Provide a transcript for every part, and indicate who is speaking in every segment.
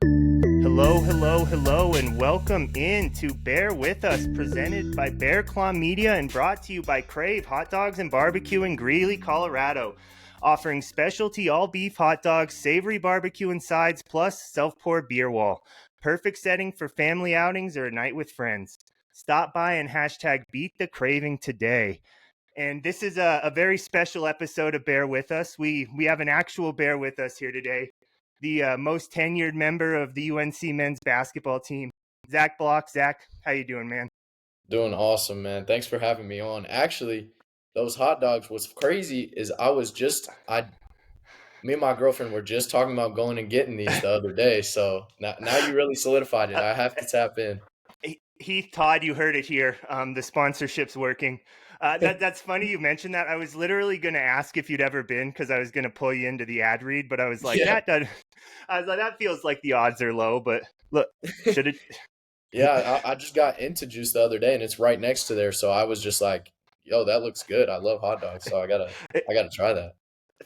Speaker 1: Hello, hello, hello, and welcome in to Bear With Us, presented by Bear Claw Media and brought to you by Crave Hot Dogs and Barbecue in Greeley, Colorado. Offering specialty all-beef hot dogs, savory barbecue and sides, plus self-pour beer wall. Perfect setting for family outings or a night with friends. Stop by and hashtag Beat the Craving today. And this is a very special episode of Bear With Us. We have an actual Bear With Us here today. The most tenured member of the UNC men's basketball team, Zach Bloch. Zach, how you doing, man?
Speaker 2: Doing awesome, man. Thanks for having me on. Actually, those hot dogs, what's crazy is me and my girlfriend were just talking about going and getting these the other day. So now you really solidified it.
Speaker 1: Uh,
Speaker 2: I have to tap in.
Speaker 1: Heath Todd, you heard it here. The sponsorship's working. That's funny you mentioned that. I was literally going to ask if you'd ever been because I was going to pull you into the ad read, but I was like,
Speaker 2: Yeah.
Speaker 1: that feels like the odds are low. But look, should it?
Speaker 2: Yeah, I just got into juice the other day and it's right next to there. So I was just like, yo, that looks good. I love hot dogs. So I gotta try that.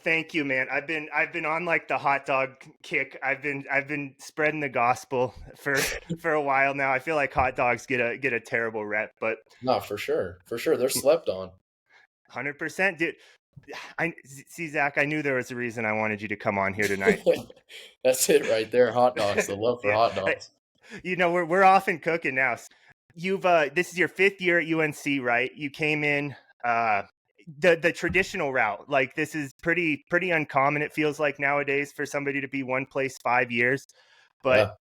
Speaker 1: Thank you, man. I've been on like the hot dog kick. I've been spreading the gospel for a while now. I feel like hot dogs get a terrible rep, but
Speaker 2: No, for sure. For sure. They're slept on.
Speaker 1: 100%, dude. I see, Zach. I knew there was a reason I wanted you to come on here tonight.
Speaker 2: That's it right there. Hot dogs. The love for
Speaker 1: Yeah,
Speaker 2: hot dogs.
Speaker 1: we're often cooking now. You've this is your fifth year at UNC, right? You came in the traditional route. Like this is pretty uncommon. It feels like nowadays for somebody to be one place 5 years, but
Speaker 2: Yeah.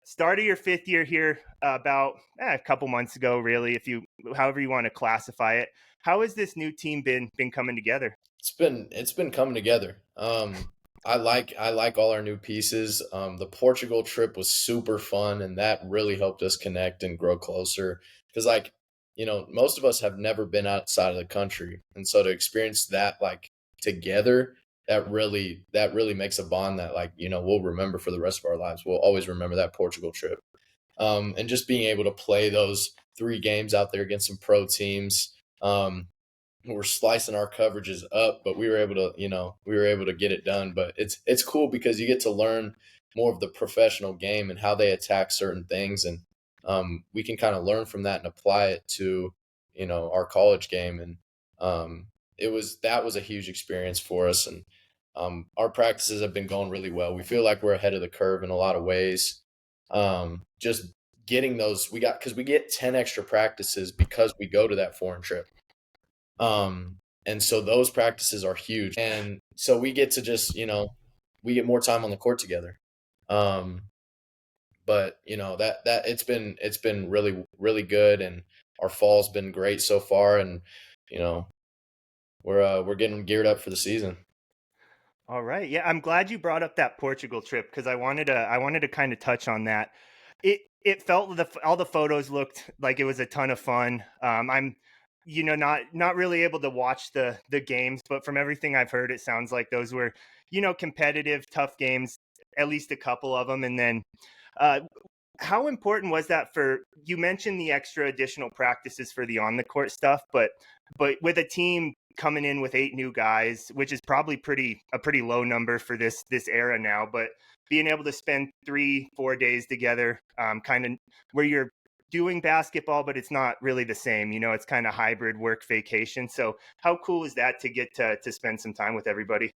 Speaker 1: start of your fifth year here about a couple months ago, really, if you however you want to classify it. How has this new team been coming together?
Speaker 2: It's been coming together. I like all our new pieces. The Portugal trip was super fun, and that really helped us connect and grow closer. Because most of us have never been outside of the country, and so to experience that like together, that really makes a bond that we'll remember for the rest of our lives. We'll always remember that Portugal trip. And just being able to play those 3 games out there against some pro teams. We're slicing our coverages up, but we were able to get it done. But it's cool because you get to learn more of the professional game and how they attack certain things, and we can kind of learn from that and apply it to our college game. And that was a huge experience for us, and our practices have been going really well. We feel like we're ahead of the curve in a lot of ways. Just getting those because we get 10 extra practices because we go to that foreign trip. And so those practices are huge. And so we get to we get more time on the court together. Um, but that it's been really, really good. And our fall's been great so far. And, you know, we're getting geared up for the season.
Speaker 1: All right. Yeah, I'm glad you brought up that Portugal trip because I wanted to kind of touch on that. It felt all the photos looked like it was a ton of fun. I'm not really able to watch the games, but from everything I've heard, it sounds like those were competitive, tough games, at least a couple of them. And then, uh, how important was that for you? Mentioned the extra additional practices for the on the court stuff, but with a team coming in with 8 new guys, which is probably a pretty low number for this era now, but being able to spend 3-4 days together, kind of where you're doing basketball, but it's not really the same. It's kind of hybrid work vacation. So how cool is that to get to spend some time with everybody?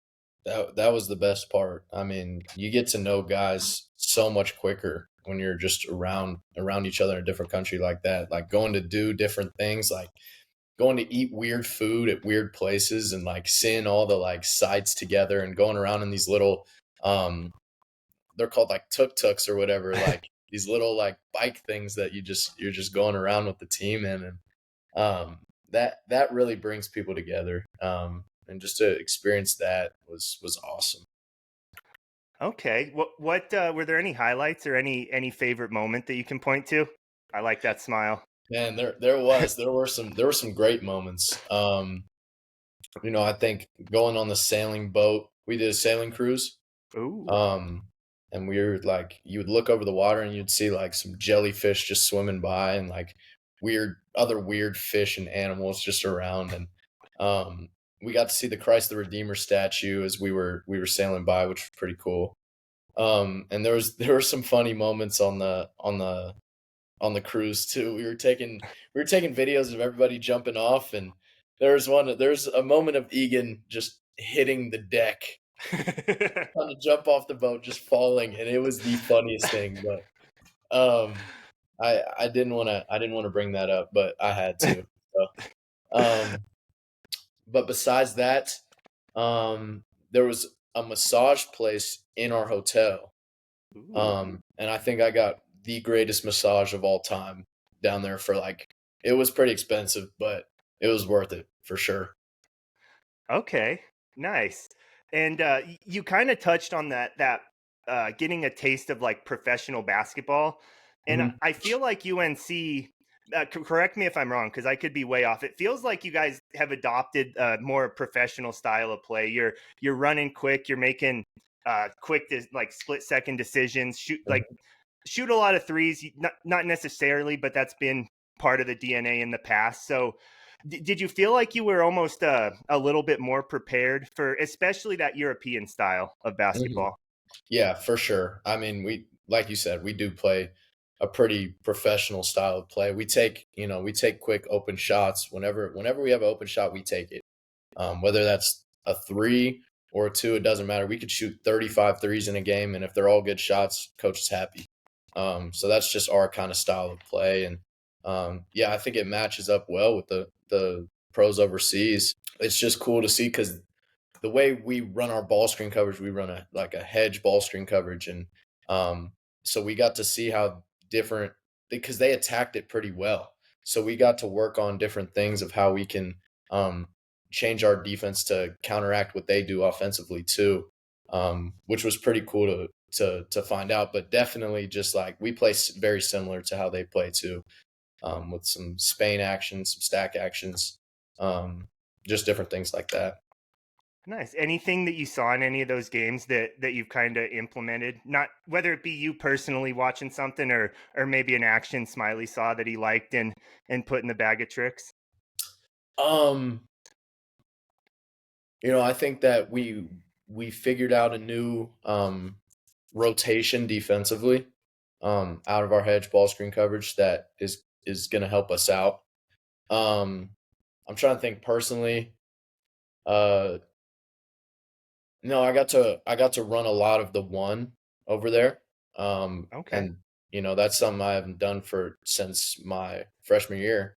Speaker 2: That was the best part. I mean, you get to know guys so much quicker when you're just around each other in a different country like that. Like going to do different things, like going to eat weird food at weird places and like seeing all the like sites together and going around in these little um they're called like tuk-tuks or whatever, like these little like bike things that you're just going around with the team in. And that really brings people together. And just to experience that was awesome.
Speaker 1: Okay. What were there any highlights or any favorite moment that you can point to? I like that smile.
Speaker 2: Man, there were some great moments. I think going on the sailing boat, we did a sailing cruise.
Speaker 1: Ooh.
Speaker 2: Um, and we were like, you would look over the water and you'd see like some jellyfish just swimming by and like weird fish and animals just around. And we got to see the Christ the Redeemer statue as we were sailing by, which was pretty cool. And there were some funny moments on the cruise too. We were taking videos of everybody jumping off, and there's a moment of Egan just hitting the deck, trying to jump off the boat, just falling, and it was the funniest thing. But I didn't want to bring that up, but I had to. So, um, but besides that, there was a massage place in our hotel.
Speaker 1: Ooh.
Speaker 2: And I think I got the greatest massage of all time down there for like it was pretty expensive, but it was worth it for sure.
Speaker 1: Okay, nice. And you kind of touched on that getting a taste of like professional basketball, and
Speaker 2: Mhm,
Speaker 1: I feel like UNC. Correct me if I'm wrong, because I could be way off. It feels like you guys have adopted a more professional style of play. You're running quick. You're making quick, like split second decisions.
Speaker 2: mhm.
Speaker 1: Shoot a lot of threes. Not necessarily, but that's been part of the DNA in the past. So did you feel like you were almost a little bit more prepared for especially that European style of
Speaker 2: Mhm.
Speaker 1: basketball?
Speaker 2: Yeah, for sure. I mean, we like you said, we do play a pretty professional style of play. We take quick open shots whenever we have an open shot, we take it. Whether that's a three or a two, it doesn't matter. We could shoot 35 threes in a game, and if they're all good shots, coach is happy. So that's just our kind of style of play, and yeah, I think it matches up well with the pros overseas. It's just cool to see because the way we run our ball screen coverage, we run a hedge ball screen coverage, and um, so we got to see how different because they attacked it pretty well. So we got to work on different things of how we can um, change our defense to counteract what they do offensively too, which was pretty cool to find out. But definitely, just like we play very similar to how they play too, with some Spain actions, some stack actions, um, just different things like that.
Speaker 1: Nice. Anything that you saw in any of those games that you've kind of implemented? Not whether it be you personally watching something or maybe an action Smiley saw that he liked and put in the bag of tricks.
Speaker 2: Um, I think that we figured out a new rotation defensively out of our hedge ball screen coverage that is going to help us out. Um, I'm trying to think personally. Uh, no, I got to run a lot of the one over there.
Speaker 1: Okay.
Speaker 2: And that's something I haven't done for since my freshman year.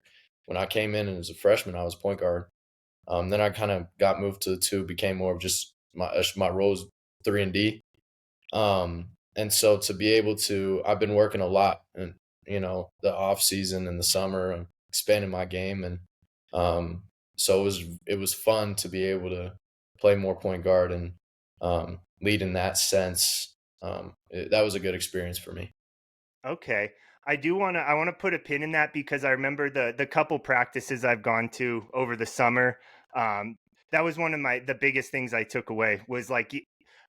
Speaker 2: When I came in as a freshman, I was point guard. Then I kind of got moved to the two, became more of just my roles 3 and D. And so to be able to, I've been working a lot, and the off season and the summer, and expanding my game, and um, so it was fun to be able to play more point guard and lead in that sense. That was a good experience for me.
Speaker 1: Okay. I want to put a pin in that because I remember the couple practices I've gone to over the summer. Um, that was one of the biggest things I took away was like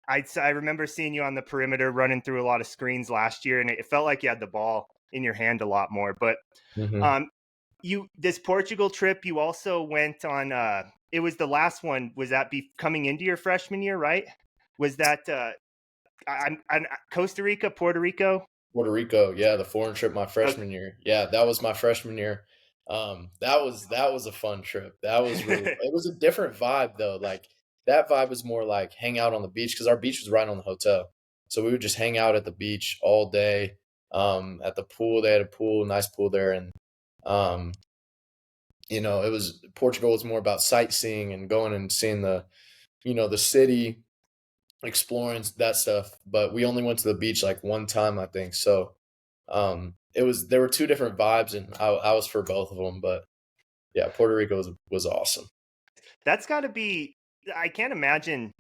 Speaker 1: I remember seeing you on the perimeter running through a lot of screens last year, and it felt like you had the ball in your hand a lot more. But
Speaker 2: Hmm.
Speaker 1: um, you this Portugal trip, you also went on. It was the last one. Was that be coming into your freshman year, right? Was that I'm Costa Rica, Puerto Rico?
Speaker 2: Puerto Rico, yeah, the foreign trip my freshman year. Yeah, that was my freshman year. That was a fun trip. That was really it was a different vibe though. Like that vibe was more like hang out on the beach because our beach was right on the hotel. So we would just hang out at the beach all day. At the pool, they had a pool, nice pool there, and um, it was Portugal was more about sightseeing and going and seeing the city, exploring that stuff. But we only went to the beach like one time, I think. So there were two different vibes, and I was for both of them. But yeah, Puerto Rico was awesome.
Speaker 1: That's got to be. I can't imagine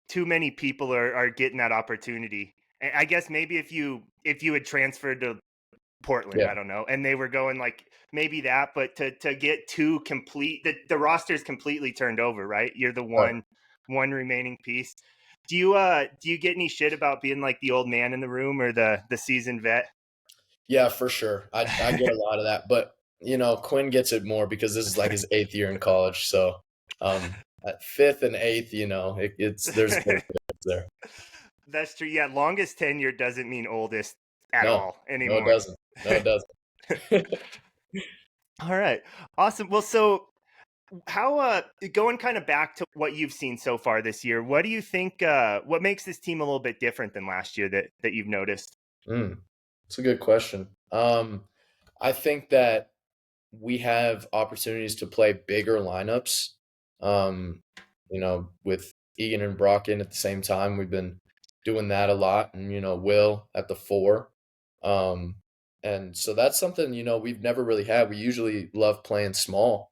Speaker 1: too many people are getting that opportunity. I guess maybe if you had transferred to Portland,
Speaker 2: Yeah,
Speaker 1: I don't know, and they were going like maybe that, but to get two complete the roster's completely turned over, right? You're the
Speaker 2: right.
Speaker 1: one remaining piece. Do you get any shit about being like the old man in the room or the seasoned vet?
Speaker 2: Yeah, for sure. I get a lot of that, but Quinn gets it more because this is like his 8th year in college. So at fifth and eighth, it's there's a bit of difference there.
Speaker 1: That's true. Yeah, longest tenure doesn't mean oldest at
Speaker 2: No,
Speaker 1: all
Speaker 2: no, it
Speaker 1: anymore.
Speaker 2: doesn't. No, it doesn't.
Speaker 1: All right. Awesome. Well, so how going kind of back to what you've seen so far this year, what do you think what makes this team a little bit different than last year that you've noticed?
Speaker 2: Mm, it's a good question. I think that we have opportunities to play bigger lineups. Um, with Egan and Brock in at the same time, we've been doing that a lot, and Will at the four. Um, and so that's something we've never really had. We usually love playing small.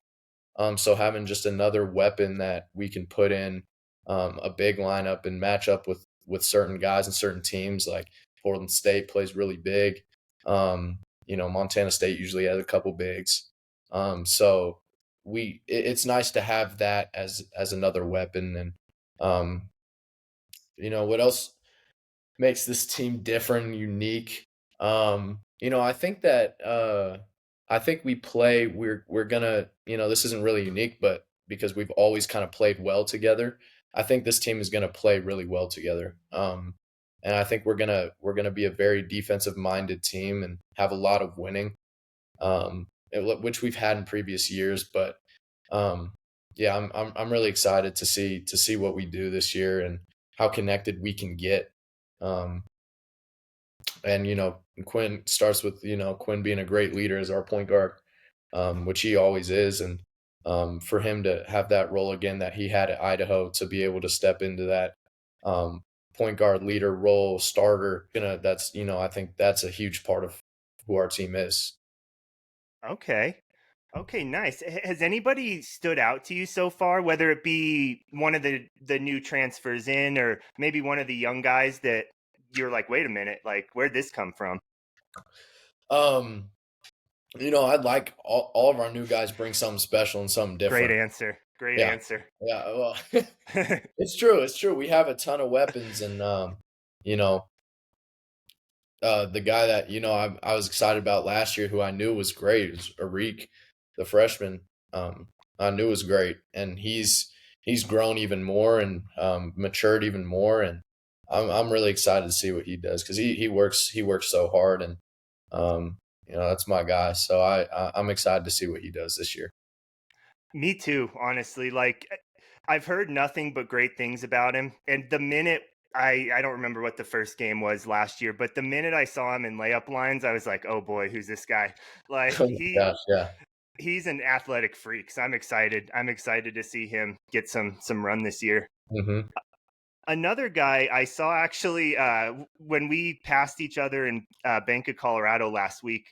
Speaker 2: So having just another weapon that we can put in a big lineup and match up with certain guys and certain teams, like Portland State plays really big. Montana State usually has a couple bigs. So it's nice to have that as another weapon. And um, what else makes this team different and unique? I think that I think we play we're gonna, this isn't really unique, but because we've always kind of played well together, I think this team is gonna play really well together. And I think we're gonna be a very defensive minded team and have a lot of winning, which we've had in previous years. But um, yeah, I'm really excited to see what we do this year and how connected we can get. Um, and Quinn starts with Quinn being a great leader as our point guard, which he always is, and for him to have that role again that he had at Idaho, to be able to step into that um, point guard leader role, starter, that's I think that's a huge part of who our team is.
Speaker 1: Okay. Okay, nice. Has anybody stood out to you so far, whether it be one of the new transfers in or maybe one of the young guys that you're like, wait a minute, like where'd this come from?
Speaker 2: Um, I'd like all of our new guys bring something special and something
Speaker 1: Great
Speaker 2: different.
Speaker 1: answer. Great
Speaker 2: Yeah,
Speaker 1: answer.
Speaker 2: yeah. Well, it's true. It's true. We have a ton of weapons, and you know, the guy that I was excited about last year, who I knew was great, is Arik, the freshman. I knew was great, and he's grown even more and matured even more, and I'm really excited to see what he does, because he works so hard, and that's my guy. So I'm excited to see what he does this year.
Speaker 1: Me too, honestly. Like I've heard nothing but great things about him. And the minute I don't remember what the first game was last year, but the minute I saw him in layup lines, I was like, "Oh boy, who's this guy?" Like
Speaker 2: Oh my gosh, yeah.
Speaker 1: he's an athletic freak. So I'm excited. I'm excited to see him get some run this year.
Speaker 2: Hmm.
Speaker 1: Another guy I saw actually when we passed each other in Bank of Colorado last week.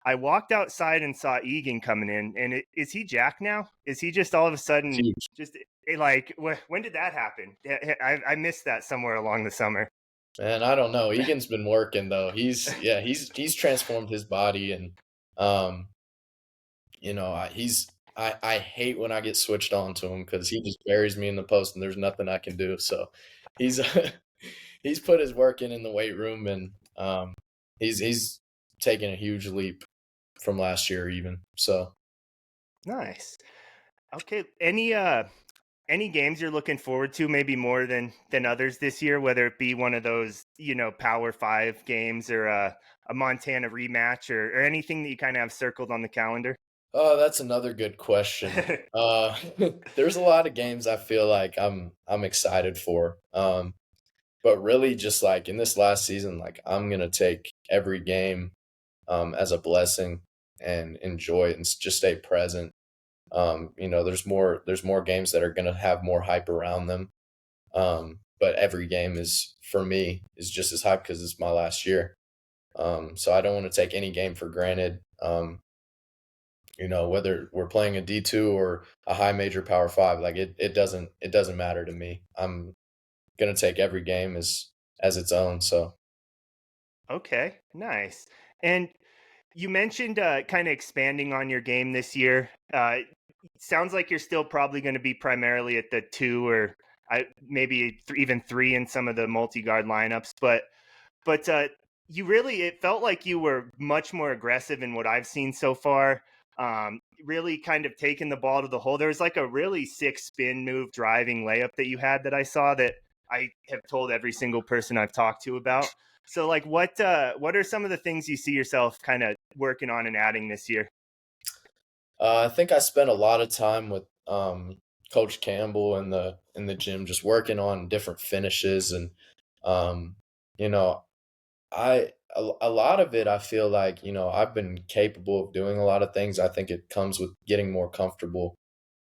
Speaker 1: I walked outside and saw Egan coming in, and is he Jack now? Is he just all of a sudden
Speaker 2: Huge.
Speaker 1: just like when did that happen? I missed that somewhere along the summer.
Speaker 2: Man, I don't know. Egan's been working though. He's transformed his body, and um I hate when I get switched on to him, because he just buries me in the post and there's nothing I can do. So he's he's put his work in the weight room, and he's taken a huge leap from last year even. So
Speaker 1: Nice. Okay. Any games you're looking forward to, maybe more than others this year, whether it be one of those, Power Five games or a Montana rematch or anything that you kind of have circled on the calendar?
Speaker 2: oh, that's another good question. There's a lot of games I feel like I'm excited for. But really, just like in this last season, like I'm gonna take every game as a blessing and enjoy it, and just stay present. There's more games that are gonna have more hype around them. But every game is, for me, is just as hype because it's my last year. So I don't want to take any game for granted. Whether we're playing a D2 or a high major Power Five, like it doesn't matter to me. I'm gonna take every game as its own. So
Speaker 1: Okay, nice. And you mentioned kind of expanding on your game this year. Sounds like you're still probably going to be primarily at the two or maybe even three in some of the multi guard lineups. But you really, it felt like you were much more aggressive in what I've seen so far. Really kind of taking the ball to the hole. There was like a really sick spin move driving layup that you had that I saw that I have told every single person I've talked to about. So like what are some of the things you see yourself kind of working on and adding this year?
Speaker 2: I think I spent a lot of time with Coach Campbell in the gym, just working on different finishes, and um, you know, a lot of it. I feel like I've been capable of doing a lot of things. I think it comes with getting more comfortable,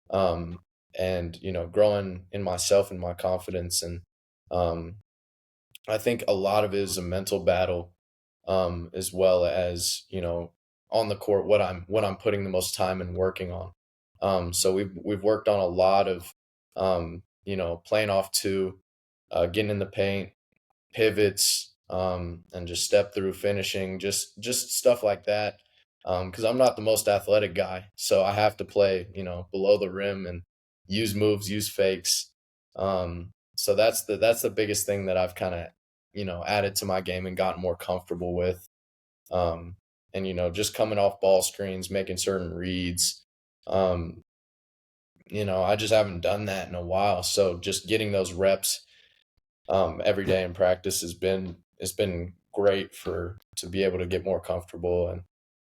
Speaker 2: um, and growing in myself and my confidence, and um, I think a lot of it is a mental battle, as well as on the court what I'm putting the most time and working on. So we've worked on a lot of playing off two, getting in the paint, pivots, and just step through finishing, just stuff like that. Because I'm not the most athletic guy, so I have to play below the rim and use moves, use fakes. So that's the biggest thing that I've kind of added to my game and gotten more comfortable with. Um, and just coming off ball screens, making certain reads. Um, I just haven't done that in a while. So just getting those reps every day in practice has been great for to be able to get more comfortable. And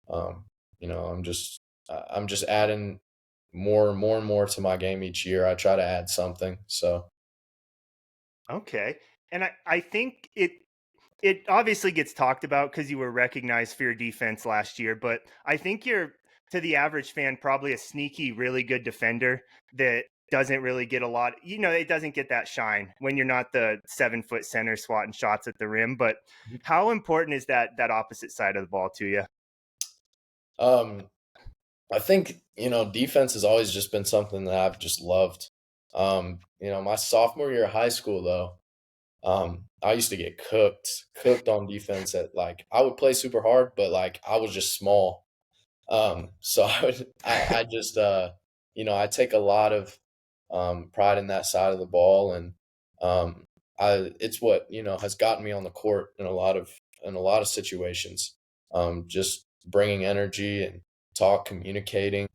Speaker 2: um, I'm just adding more and more to my game each year. I try to add something. So
Speaker 1: Okay. And I think it obviously gets talked about because you were recognized for your defense last year, but I think you're, to the average fan, probably a sneaky, really good defender that doesn't really get a lot. It doesn't get that shine when you're not the 7 foot center swatting shots at the rim. But how important is that opposite side of the ball to you?
Speaker 2: um, I think, defense has always just been something that I've just loved. My sophomore year of high school though, I used to get cooked on defense at like I would play super hard, but like I was just small. So I just I take a lot of pride in that side of the ball, and um it's what, has gotten me on the court in a lot of situations. Just bringing energy and communicating,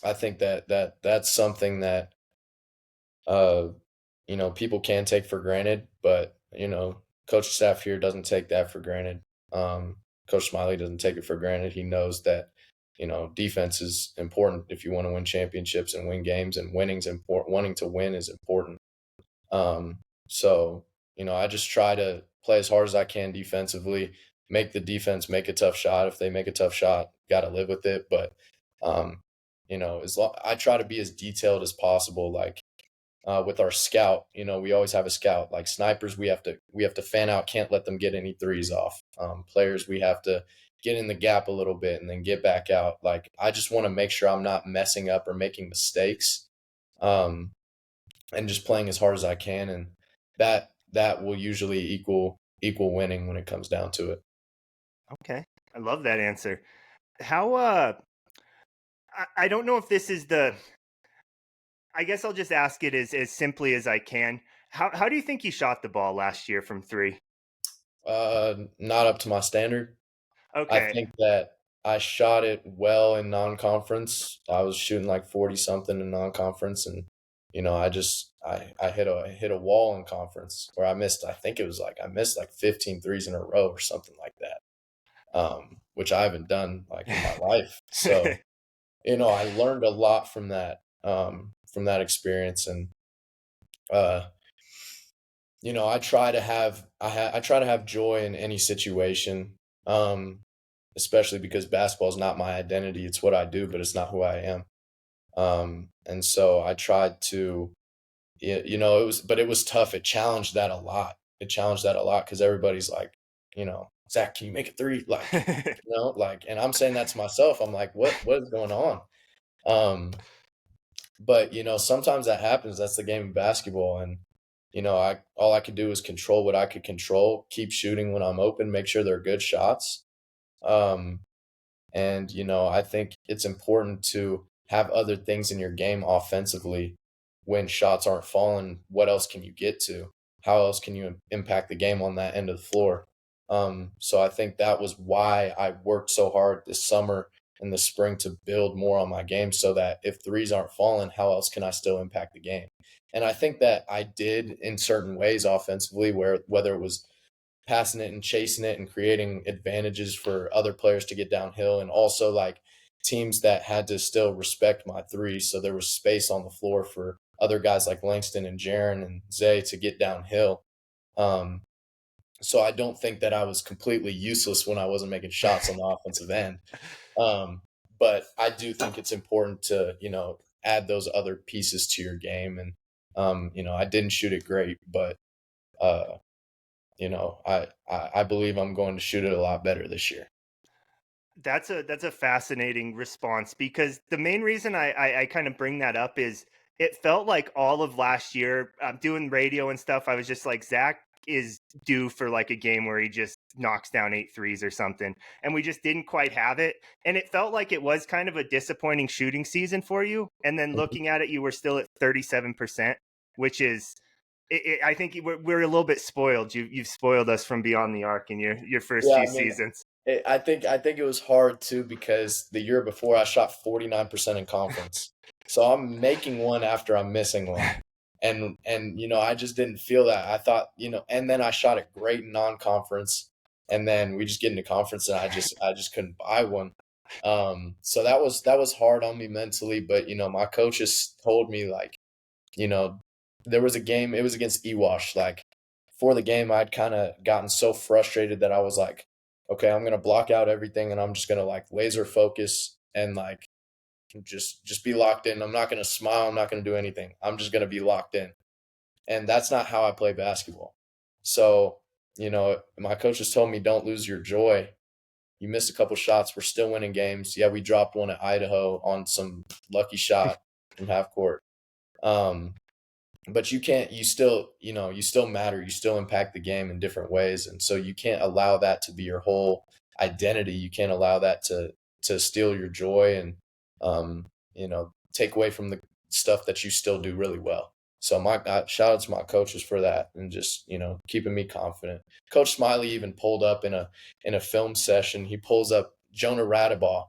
Speaker 2: I think that's something that uh people can take for granted, but coach staff here doesn't take that for granted. Um, Coach Smiley doesn't take it for granted. He knows that defense is important if you want to win championships and win games, and winning's important. Wanting to win is important. So I just try to play as hard as I can defensively, make the defense make a tough shot. If they make a tough shot, got to live with it. But um, I try to be as detailed as possible. Like with our scout, we always have a scout. Like snipers, we have to fan out, can't let them get any threes off. Players, we have to get in the gap a little bit and then get back out. Like I just want to make sure I'm not messing up or making mistakes, um, and just playing as hard as I can, and that will usually equal winning when it comes down to it.
Speaker 1: Okay. I love that answer. How I don't know if this is the I guess I'll just ask it as simply as I can. How do you think you shot the ball last year from three?
Speaker 2: Not up to my standard. I
Speaker 1: Okay.
Speaker 2: think that I shot it well in non-conference. I was shooting like 40 something in non-conference, and I hit a wall in conference where I think it was like I missed like 15 threes in a row or something like that. Which I haven't done like in my life. So, I learned a lot from that experience, and uh I try to have I try to have joy in any situation. Um Especially because basketball is not my identity. It's what I do, but it's not who I am. And so I tried to, it was tough. It challenged that a lot. It challenged that a lot because everybody's like, Zach, can you make a three? Like, and I'm saying that to myself. I'm like, what is going on? Um, but sometimes that happens. That's the game of basketball, and I all I could do is control what I could control, keep shooting when I'm open, make sure they're good shots. Um, And, I think it's important to have other things in your game offensively when shots aren't falling. What else can you get to? How else can you impact the game on that end of the floor? So I think that was why I worked so hard this summer in the spring to build more on my game so that if threes aren't falling, how else can I still impact the game? And I think that I did in certain ways offensively, where whether it was passing it and chasing it and creating advantages for other players to get downhill, and also like teams that had to still respect my three. So there was space on the floor for other guys like Langston and Jaron and Zay to get downhill. Um, so I don't think that I was completely useless when I wasn't making shots on the offensive end. Um, but I do think it's important to, add those other pieces to your game. And, I didn't shoot it great, but, uh, I believe I'm going to shoot it a lot better this year.
Speaker 1: That's a fascinating response because the main reason I kind of bring that up is it felt like all of last year, doing radio and stuff, I was just like, Zach is due for like a game where he just knocks down 8 threes or something. And we just didn't quite have it. And it felt like it was kind of a disappointing shooting season for you. And then
Speaker 2: Mhm.
Speaker 1: looking at it, you were still at 37%, which is I think we're a little bit spoiled. You've spoiled us from beyond the arc in your first
Speaker 2: Yeah,
Speaker 1: few
Speaker 2: I mean,
Speaker 1: seasons.
Speaker 2: I think it was hard too because the year before I shot 49% in conference. So I'm making one after I'm missing one. And I just didn't feel that. I thought, and then I shot it great in non-conference, and then we just get into conference and I just couldn't buy one. So that was hard on me mentally, but my coaches told me like, you know, there was a game, it was against Ewash. Like for the game, I'd kind of gotten so frustrated that I was like, okay, I'm gonna block out everything and I'm just gonna like laser focus and like just be locked in. I'm not gonna smile, I'm not gonna do anything. I'm just gonna be locked in. And that's not how I play basketball. So, my coaches told me don't lose your joy. You missed a couple shots, we're still winning games. Yeah, we dropped one at Idaho on some lucky shot from half court. Um, but you can't you still matter, you still impact the game in different ways, and so you can't allow that to be your whole identity. You can't allow that to steal your joy and take away from the stuff that you still do really well. So my shout out to my coaches for that, and just keeping me confident. Coach Smiley even pulled up in a film session, he pulls up Jonah Radabaugh.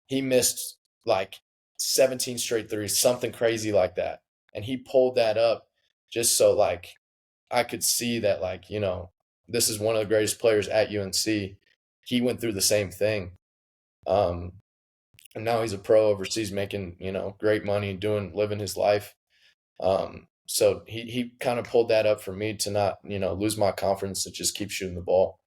Speaker 2: He missed like 17 straight threes, something crazy like that. And he pulled that up just so like I could see that like, this is one of the greatest players at UNC. He went through the same thing. Um, and now he's a pro overseas making, great money, living his life. So he kind of pulled that up for me to not, lose my confidence to just keep shooting the ball.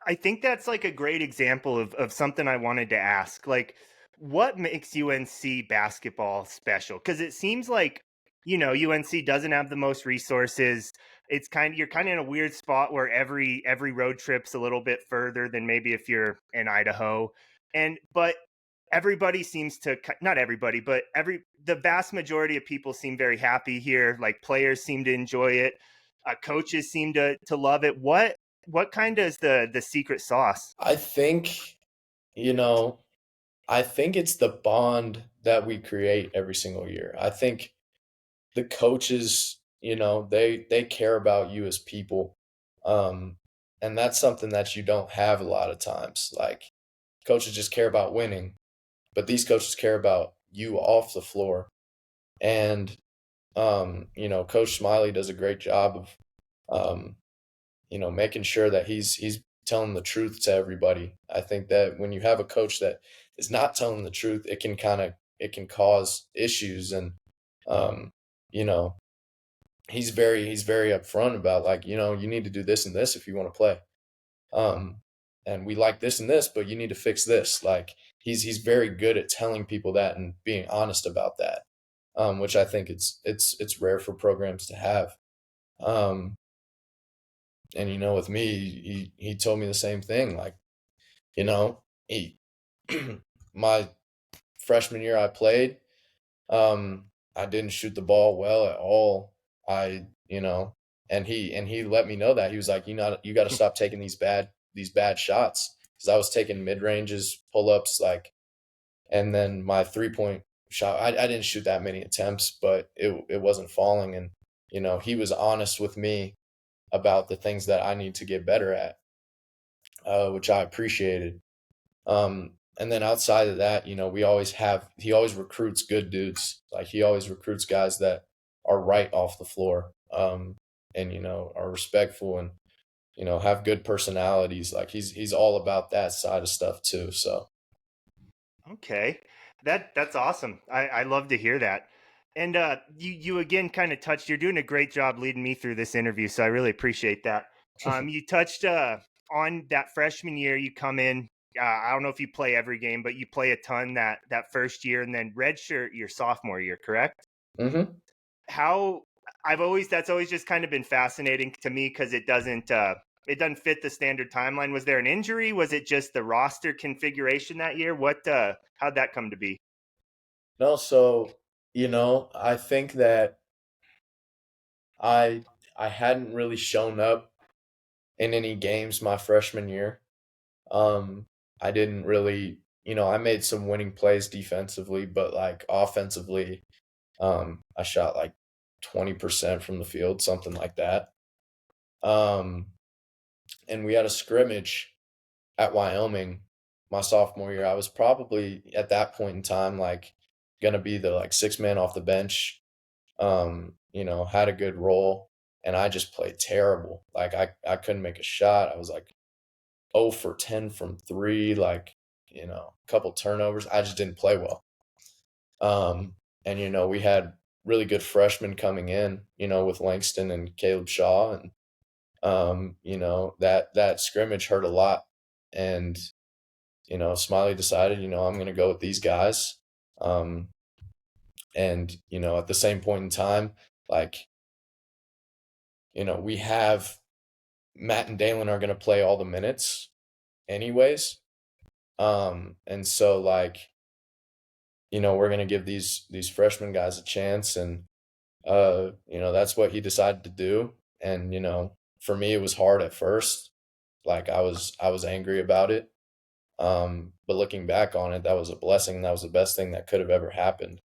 Speaker 1: I think that's like a great example of something I wanted to ask. Like, what makes UNC basketball special? Because it seems like, UNC doesn't have the most resources. You're kind of in a weird spot where every road trip's a little bit further than maybe if you're in Idaho. But everybody seems to, not everybody, but the vast majority of people seem very happy here. Like players seem to enjoy it. Coaches seem to love it. What kind is the secret sauce?
Speaker 2: I think, you know, I think it's the bond that we create every single year. I think the coaches, they care about you as people. Um, and that's something that you don't have a lot of times. Like coaches just care about winning, but these coaches care about you off the floor. And Coach Smiley does a great job of making sure that he's telling the truth to everybody. I think that when you have a coach that is not telling the truth, it can cause issues. And um, you know, he's very upfront about like, you need to do this and this if you want to play. Um, and we like this and this, but you need to fix this. Like he's very good at telling people that and being honest about that. Which I think it's rare for programs to have. Um, and with me, he told me the same thing. Like, he my freshman year I played, I didn't shoot the ball well at all. I, and he let me know that. He was like, you got to stop taking these bad shots, because I was taking mid ranges, pull ups, like, and then my 3-point shot, I didn't shoot that many attempts, but it wasn't falling. And he was honest with me about the things that I need to get better at, which I appreciated. And then outside of that, he always recruits good dudes. Like he always recruits guys that are right off the floor, and are respectful and have good personalities. Like he's all about that side of stuff too. So
Speaker 1: Okay. That's awesome. I love to hear that. And you again kind of touched, you're doing a great job leading me through this interview, so I really appreciate that. You touched on that freshman year you come in, I don't know if you play every game, but you play a ton that first year and then redshirt your sophomore year, correct?
Speaker 2: hmm
Speaker 1: How I've always that's always just kind of been fascinating to me because it doesn't fit the standard timeline. Was there an injury? Was it just the roster configuration that year? What how'd that come to be?
Speaker 2: no, so I think that I I hadn't really shown up in any games my freshman year. Um, I didn't really, I made some winning plays defensively, but like offensively, I shot like 20% from the field, something like that. Um, and we had a scrimmage at Wyoming my sophomore year. I was probably at that point in time like gonna be the like six man off the bench. Had a good role, and I just played terrible. Like I couldn't make a shot. I was like 0 for 10 from three, like, a couple turnovers. I just didn't play well. And we had really good freshmen coming in, with Langston and Caleb Shaw, and that scrimmage hurt a lot. And Smiley decided, I'm going to go with these guys. Um, and at the same point in time, like, we have Matt and Dalen are going to play all the minutes anyways. And so like, we're going to give these freshman guys a chance, and that's what he decided to do. And for me it was hard at first. Like I was angry about it. But looking back on it, that was a blessing. That was the best thing that could have ever happened.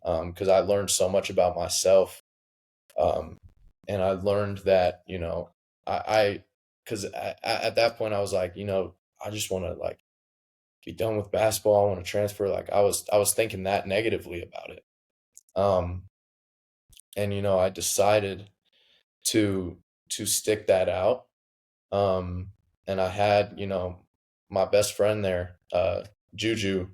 Speaker 2: Because I learned so much about myself. Um, and I learned that, I because at that point I was like, I just want to like be done with basketball. I want to transfer. Like I was thinking that negatively about it. Um, and I decided to stick that out. And I had, my best friend there, Juju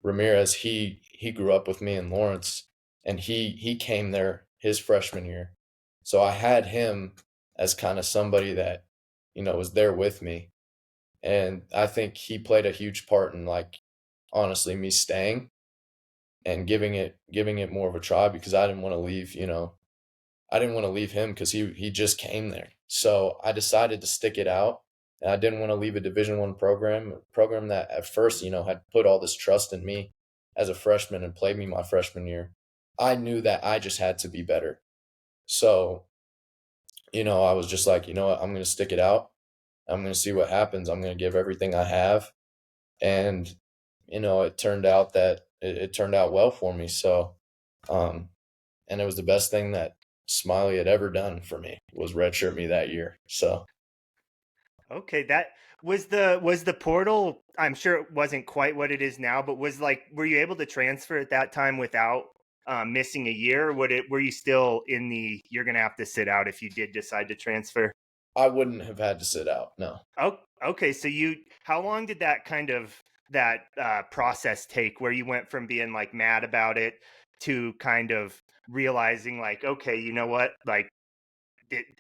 Speaker 2: Ramirez. He grew up with me in Lawrence, and he came there his freshman year. So I had him as kind of somebody that, was there with me. And I think he played a huge part in like honestly me staying and giving it more of a try, because I didn't want to leave, I didn't want to leave him because he just came there. So I decided to stick it out. And I didn't want to leave a Division I program, a program that at first, had put all this trust in me as a freshman and played me my freshman year. I knew that I just had to be better. So, I was just like, you know what, I'm going to stick it out. I'm going to see what happens. I'm going to give everything I have. And, it turned out that it turned out well for me. So, um, and it was the best thing that Smiley had ever done for me, was redshirt me that year. So
Speaker 1: Okay, that was the portal. I'm sure it wasn't quite what it is now, but was like, were you able to transfer at that time without missing a year? Or were you still in the you're gonna have to sit out if you did decide to transfer?
Speaker 2: I wouldn't have had to sit out. No.
Speaker 1: Oh, okay. So how long did that process take, where you went from being like mad about it to kind of realizing like, okay, you know what, like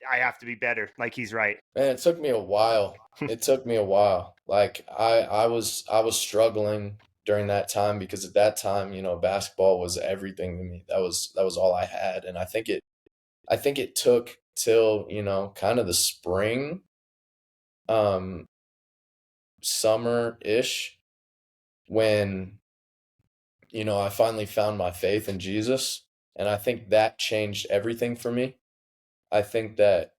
Speaker 1: I have to be better. Like he's right.
Speaker 2: Man, it took me a while. It took me a while. Like I was struggling during that time, because at that time, basketball was everything to me. That was all I had. And I think it took till, kind of the spring, um, summer-ish, when, I finally found my faith in Jesus. And I think that changed everything for me. I think that,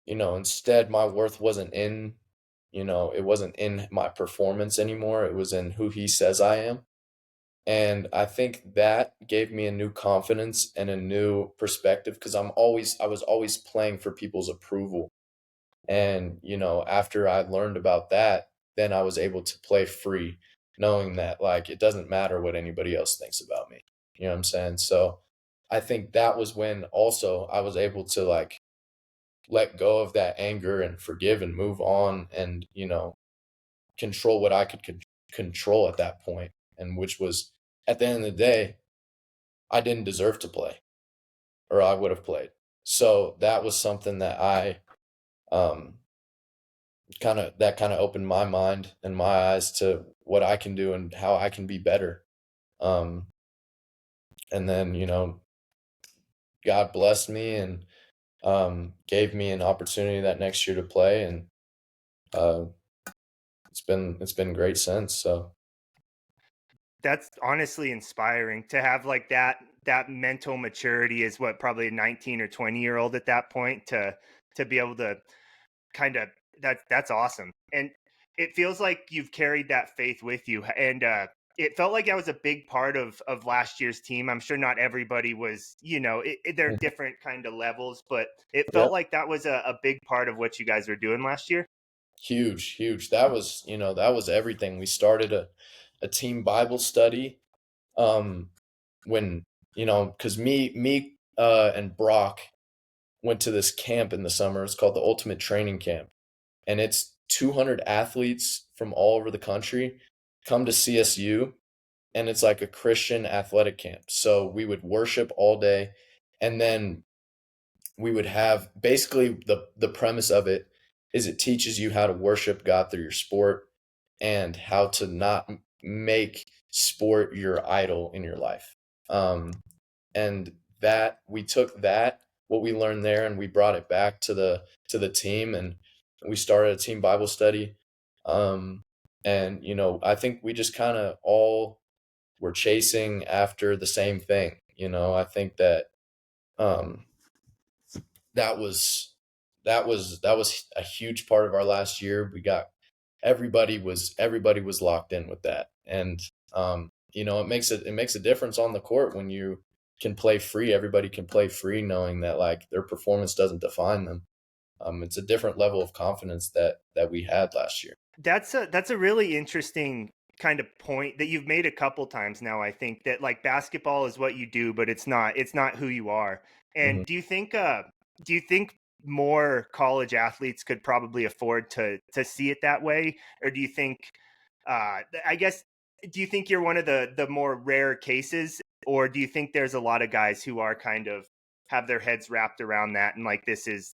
Speaker 2: instead my worth wasn't in, it wasn't in my performance anymore. It was in who he says I am. And I think that gave me a new confidence and a new perspective, because I was always playing for people's approval. And, after I learned about that, then I was able to play free, knowing that like it doesn't matter what anybody else thinks about me. You know what I'm saying? So I think that was when also I was able to like let go of that anger and forgive and move on and, control what I could control at that point, and which was at the end of the day, I didn't deserve to play or I would have played. So that was something that I um kind of opened my mind and my eyes to what I can do and how I can be better. Um and then, God blessed me and gave me an opportunity that next year to play, and uh it's been great since. So
Speaker 1: That's honestly inspiring to have like that mental maturity is what probably a 19 or 20-year-old at that point to be able to kind of that's awesome. And it feels like you've carried that faith with you. And it felt like that was a big part of last year's team. I'm sure not everybody was, they're different kind of levels, but it
Speaker 2: yeah,
Speaker 1: felt like that was a big part of what you guys were doing last year.
Speaker 2: huge. That was everything. We started a team Bible study um when, because me and Brock went to this camp in the summer. It's called the Ultimate Training Camp, and it's 200 athletes from all over the country come to CSU, and it's like a Christian athletic camp. So we would worship all day, and then we would have basically the premise of it is it teaches you how to worship God through your sport and how to not make sport your idol in your life. And that we took that what we learned there and we brought it back to the team, and we started a team Bible study. And I think we just kind of all were chasing after the same thing. I think that um that was that was a huge part of our last year. We got everybody was locked in with that, and it makes a difference on the court when you can play free. Everybody can play free, knowing that like their performance doesn't define them. It's a different level of confidence that we had last year.
Speaker 1: That's a really interesting kind of point that you've made a couple times now. I think that like basketball is what you do, but it's not who you are.
Speaker 2: Mhm.
Speaker 1: And do you think more college athletes could probably afford to see it that way, or do you think I guess do you think you're one of the more rare cases, or do you think there's a lot of guys who are kind of have their heads wrapped around that and like this is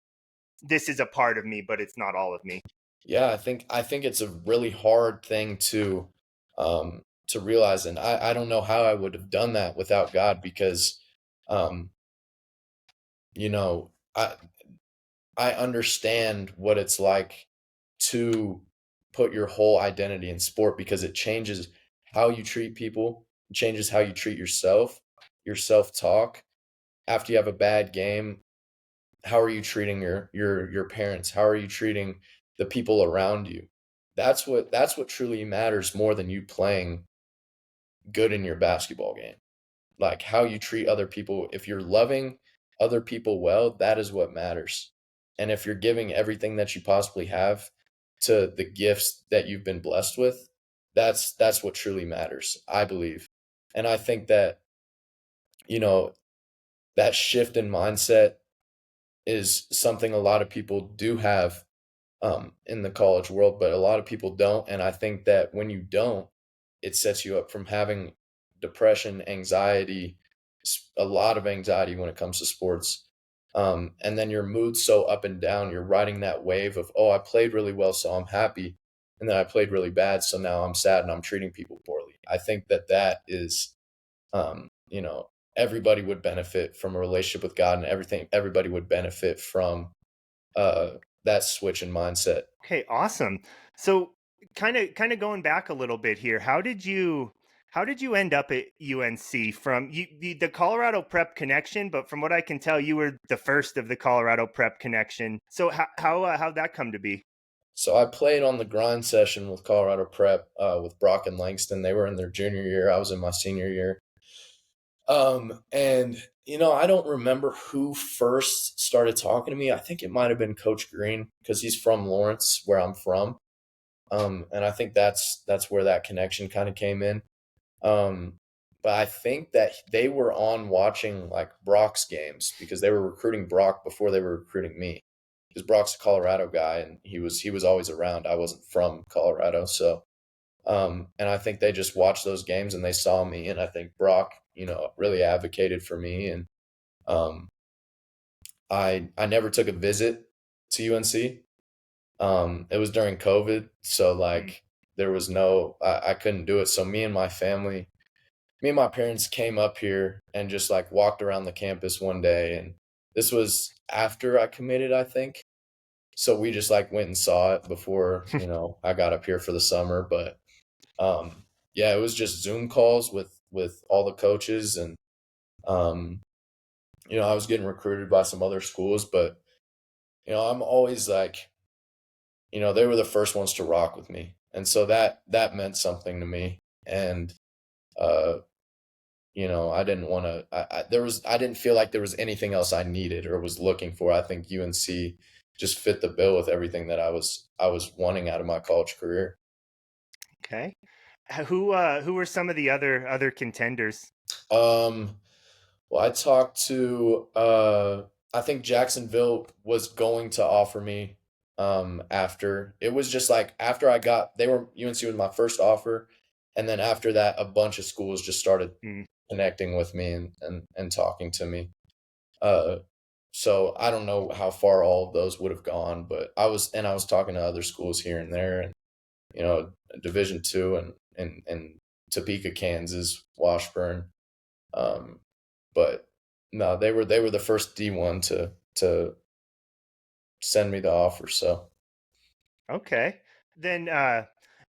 Speaker 1: a part of me, but it's not all of me?
Speaker 2: Yeah, I think it's a really hard thing to realize, and I don't know how I would have done that without God, because um you know I I understand what it's like to put your whole identity in sport, because it changes how you treat people, it changes how you treat yourself, your self-talk. After you have a bad game, how are you treating your parents? How are you treating the people around you? That's what truly matters more than you playing good in your basketball game. Like how you treat other people. If you're loving other people well, that is what matters. And if you're giving everything that you possibly have to the gifts that you've been blessed with, that's what truly matters, I believe. And I think that, you know, that shift in mindset is something a lot of people do have in the college world, but a lot of people don't. And I think that when you don't, it sets you up from having depression, anxiety, a lot of anxiety when it comes to sports. And then your mood's so up and down. You're riding that wave of, oh, I played really well, so I'm happy. And then I played really bad, so now I'm sad and I'm treating people poorly. I think that is, everybody would benefit from a relationship with God, and everybody would benefit from uh, that switch in mindset.
Speaker 1: Okay, awesome. So kind of going back a little bit here, how did you end up at UNC from the Colorado Prep connection? But from what I can tell, you were the first of the Colorado Prep connection. So how'd that come to be?
Speaker 2: So I played on the grind session with Colorado Prep with Brock and Langston. They were in their junior year. I was in my senior year. And I don't remember who first started talking to me. I think it might have been Coach Green, because he's from Lawrence, where I'm from. And I think that's where that connection kind of came in. Um, but I think that they were on watching like Brock's games because they were recruiting Brock before they were recruiting me. Because Brock's a Colorado guy and he was always around. I wasn't from Colorado, so and I think they just watched those games and they saw me, and I think Brock, really advocated for me, and um, I never took a visit to UNC. It was during COVID, so
Speaker 1: Mm,
Speaker 2: like there was I couldn't do it. So me and my parents came up here and just like walked around the campus one day, and this was after I committed, I think. So we just like went and saw it before, I got up here for the summer, but yeah, it was just Zoom calls with all the coaches, and um, I was getting recruited by some other schools, but I'm always like, they were the first ones to rock with me, and so that meant something to me, and uh, I didn't want to. I didn't feel like there was anything else I needed or was looking for. I think UNC just fit the bill with everything that I was wanting out of my college career.
Speaker 1: okay. Who were some of the other contenders?
Speaker 2: Um, Well, I talked to I think Jacksonville was going to offer me after. It was just like after they were UNC was my first offer, and then after that a bunch of schools just started
Speaker 1: Mm,
Speaker 2: connecting with me and talking to me. Uh so I don't know how far all of those would have gone, but I was talking to other schools here and there, and Division 2 and Topeka, Kansas, Washburn. Um, but no, they were the first D1 to send me the offer. So
Speaker 1: okay. Then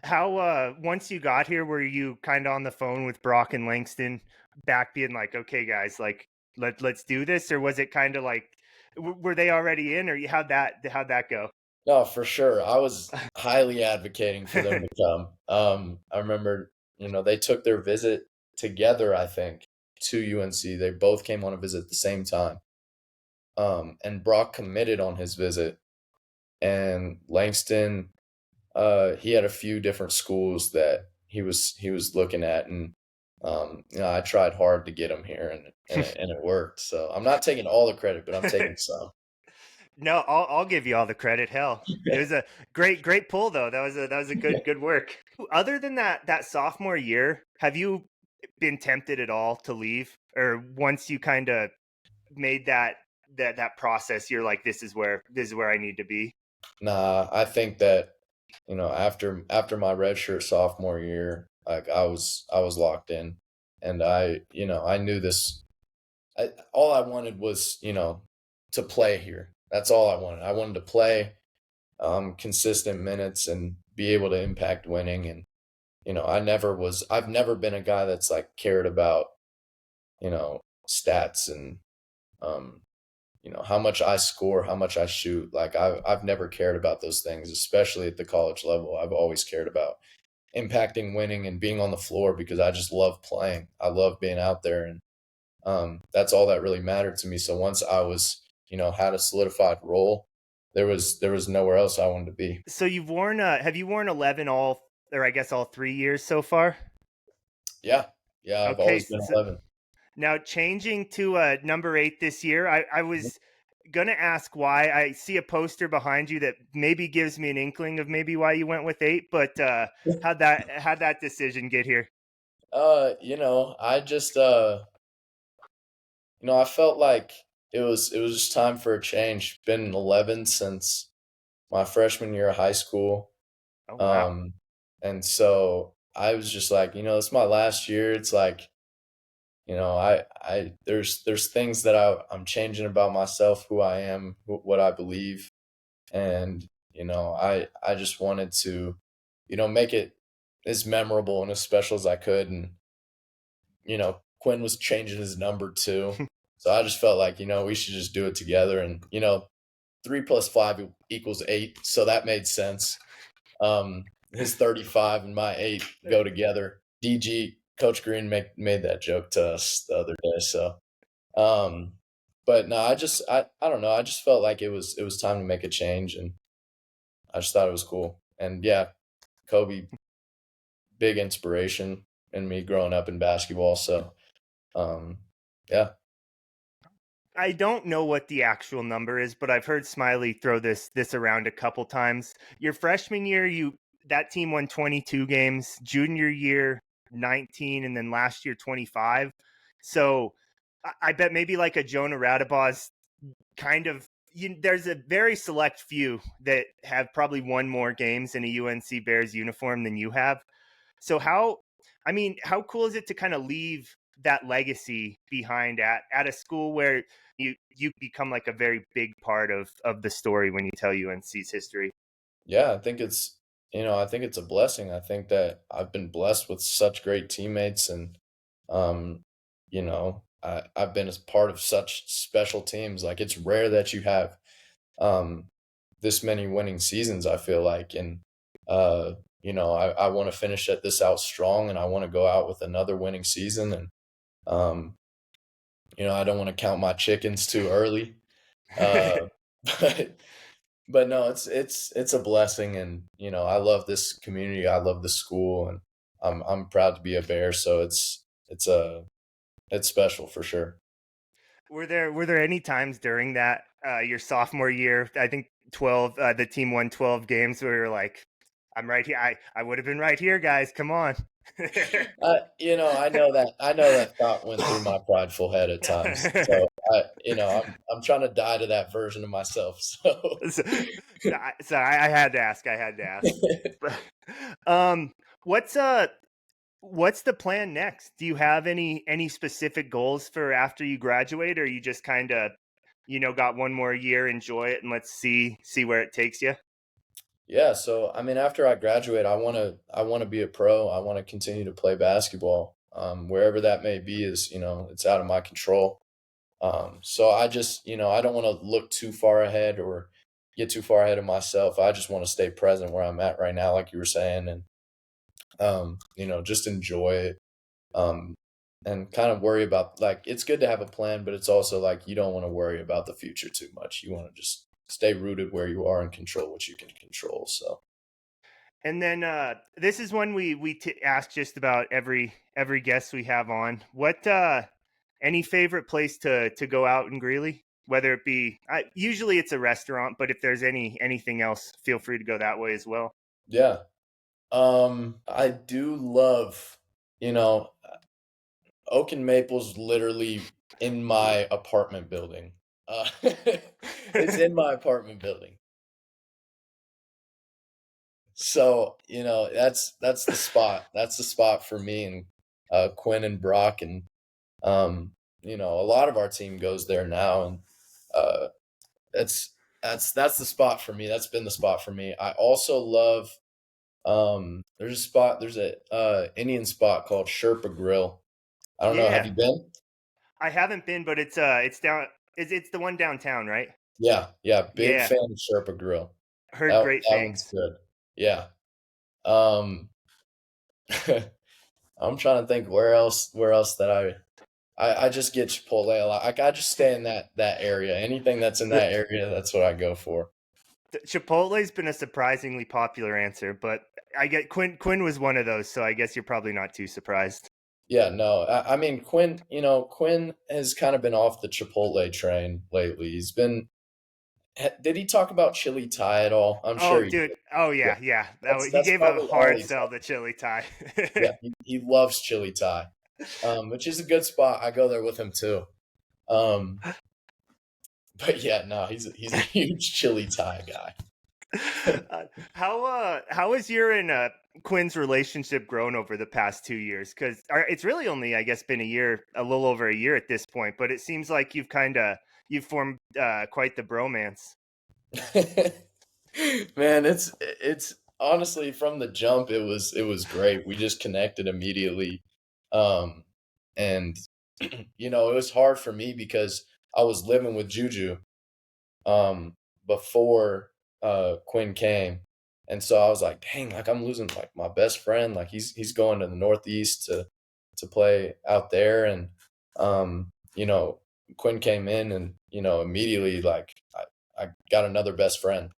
Speaker 1: how once you got here, were you kind of on the phone with Brock and Langston back being like, okay, guys, like let's do this, or was it kind of like were they already in, or how'd that go?
Speaker 2: no, for sure, I was highly advocating for them to come. I remember, they took their visit together. I think to UNC, they both came on a visit at the same time. And Brock committed on his visit, and Langston, he had a few different schools that he was looking at, and I tried hard to get him here, and it worked. So I'm not taking all the credit, but I'm taking some.
Speaker 1: No, I'll give you all the credit. Hell, it was a great pull though. That was a good work. Other than that sophomore year, have you been tempted at all to leave, or once you kind of made that process, you're like, this is where I need to be?
Speaker 2: Nah, I think that after my redshirt sophomore year, like I was locked in, and I knew this. All I wanted was to play here. That's all I wanted. I wanted to play consistent minutes and be able to impact winning. And I've never been a guy that's like cared about stats and um, how much I score, how much I shoot. Like I've never cared about those things, especially at the college level. I've always cared about impacting winning and being on the floor because I just love playing. I love being out there, and that's all that really mattered to me. So once I was, had a solidified role, there was nowhere else I wanted to be.
Speaker 1: So have you worn 11 all, or I guess all 3 years so far?
Speaker 2: Yeah, yeah, I've
Speaker 1: Okay,
Speaker 2: always been
Speaker 1: so
Speaker 2: 11.
Speaker 1: now changing to number 8 this year. I was gonna ask why. I see a poster behind you that maybe gives me an inkling of maybe why you went with 8, but how'd that decision get here?
Speaker 2: I just I felt like it was just time for a change. Been 11 since my freshman year of high school.
Speaker 1: Oh wow.
Speaker 2: Um, and so I was just like, it's my last year. It's like, there's things that I'm changing about myself, who I am, what I believe. And, I just wanted to, make it as memorable and as special as I could. And, Quinn was changing his number too. So I just felt like, we should just do it together. And, 3 plus 5 equals 8. So that made sense. His 35 and my 8 go together. DG Coach Green made that joke to us the other day. So, um, but no, I don't know. I just felt like it was time to make a change, and I just thought it was cool. And yeah, Kobe, big inspiration in me growing up in basketball. So, um, yeah,
Speaker 1: I don't know what the actual number is, but I've heard Smiley throw this around a couple times. Your freshman year, that team won 22 games. Junior year, 19, and then last year 25. So I bet maybe like a Jonah Radabaugh's kind of there's a very select few that have probably won more games in a UNC Bears uniform than you have. So how cool is it to kind of leave that legacy behind at a school where you become like a very big part of the story when you tell UNC's history?
Speaker 2: yeah, I think it's a blessing. I think that I've been blessed with such great teammates and, um, I've been as part of such special teams. Like it's rare that you have, um, this many winning seasons, I feel like. And, I want to finish this out strong and I want to go out with another winning season. And, um, I don't want to count my chickens too early. Uh, but but no, it's a blessing, and I love this community. I love the school, and I'm proud to be a Bear. So it's special for sure.
Speaker 1: Were there any times during that your sophomore year? I think 12. The team won 12 games. Where you're like, I'm right here. I would have been right here, guys. Come on.
Speaker 2: I know that thought went through my prideful head at times. So I'm trying to die to that version of myself. So
Speaker 1: so, I had to ask. I had to ask. But, um, what's what's the plan next? Do you have any specific goals for after you graduate, or you just kind of got one more year, enjoy it, and let's see where it takes you?
Speaker 2: yeah, so I mean, after I graduate, I wanna be a pro. I want to continue to play basketball. Wherever that may be is, it's out of my control. So I just, I don't want to look too far ahead or get too far ahead of myself. I just want to stay present where I'm at right now, like you were saying, and just enjoy it. Um, and kind of worry about like it's good to have a plan, but it's also like you don't want to worry about the future too much. You want to just stay rooted where you are and control what you can control. So
Speaker 1: And then this is one ask just about every guest we have on. What any favorite place to go out in Greeley? Whether it be usually it's a restaurant, but if there's anything else, feel free to go that way as well.
Speaker 2: yeah, I do love, you know, Oak and Maple's literally in my apartment building. It's in my apartment building. So, that's the spot. That's the spot for me and Quinn and Brock and a lot of our team goes there now and uh that's that's the spot for me. That's been the spot for me. I also love there's a Indian spot called Sherpa Grill. I don't know, have
Speaker 1: Yeah,
Speaker 2: you been?
Speaker 1: I haven't been, but it's down. It's the one downtown, right?
Speaker 2: Yeah, yeah, big
Speaker 1: Yeah,
Speaker 2: fan of Sherpa Grill.
Speaker 1: heard
Speaker 2: That
Speaker 1: great
Speaker 2: that one's
Speaker 1: things.
Speaker 2: good. Yeah. Um, I'm trying to think where else that I just get Chipotle a lot. Like I just stay in that area. Anything that's in that area, that's what I go for.
Speaker 1: Chipotle's been a surprisingly popular answer, but I get Quinn was one of those, so I guess you're probably not too surprised.
Speaker 2: Yeah, no, I mean Quinn has kind of been off the Chipotle train lately. Did he talk about chili Thai at all? I'm
Speaker 1: Oh,
Speaker 2: sure he did.
Speaker 1: dude. Oh,
Speaker 2: Yeah,
Speaker 1: yeah, yeah. He
Speaker 2: that's
Speaker 1: gave a
Speaker 2: probably all
Speaker 1: hard
Speaker 2: he
Speaker 1: sell
Speaker 2: talked.
Speaker 1: to Chili Thai.
Speaker 2: Yeah, he loves chili Thai, which is a good spot. I go there with him too. Um, but yeah, no, he's a huge chili Thai guy.
Speaker 1: How has your and Quinn's relationship grown over the past 2 years? Because it's really only, I guess, been a little over a year at this point. But it seems like you've formed quite the bromance.
Speaker 2: Man, it's honestly from the jump it was great. We just connected immediately. Um and it was hard for me because I was living with Juju um before Quinn came. And so I was like, dang, like I'm losing like my best friend. Like he's going to the Northeast to play out there. And Quinn came in and immediately like I got another best friend.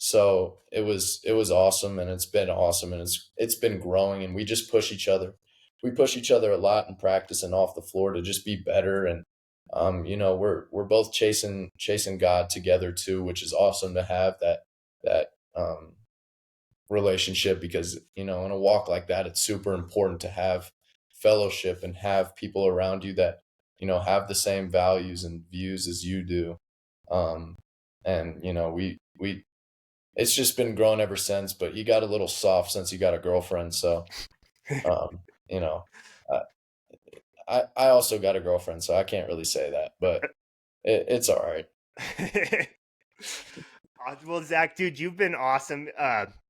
Speaker 2: So it was awesome, and it's been awesome, and it's been growing, and we just push each other. We push each other a lot in practice and off the floor to just be better. And we're both chasing God together too, which is awesome to have that relationship, because in a walk like that it's super important to have fellowship and have people around you that have the same values and views as you do. um and we it's just been growing ever since, but you got a little soft since you got a girlfriend. So um you know I, I also got a girlfriend, so I can't really say that, but it's all right.
Speaker 1: Well, Zach, dude, you've been awesome.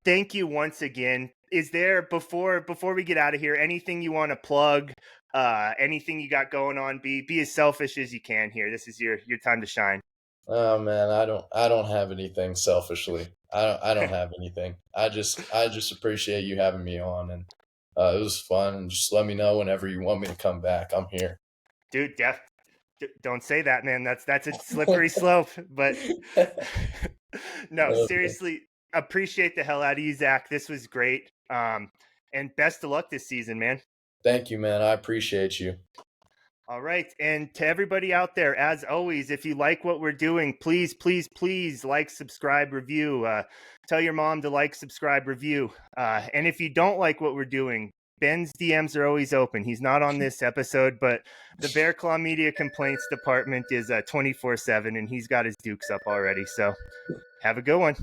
Speaker 1: Thank you once again. Is there, before we get out of here, anything you want to plug? Anything you got going on? Be as selfish as you can here. This is your time to shine.
Speaker 2: Oh man, I don't have anything selfishly. I don't have anything. I just appreciate you having me on, and it was fun. And just let me know whenever you want me to come back. I'm here.
Speaker 1: Dude, don't say that, man. That's a slippery slope. But no,
Speaker 2: Okay.
Speaker 1: seriously, appreciate the hell out of you, Zach. This was great. And best of luck this season, man.
Speaker 2: Thank you, man. I appreciate you.
Speaker 1: All right. And to everybody out there, as always, if you like what we're doing, please, please, please like, subscribe, review. Tell your mom to like, subscribe, review. And if you don't like what we're doing, Ben's DMs are always open. He's not on this episode, but the Bear Claw Media Complaints Department is 24/7, and he's got his dukes up already. So have a good one.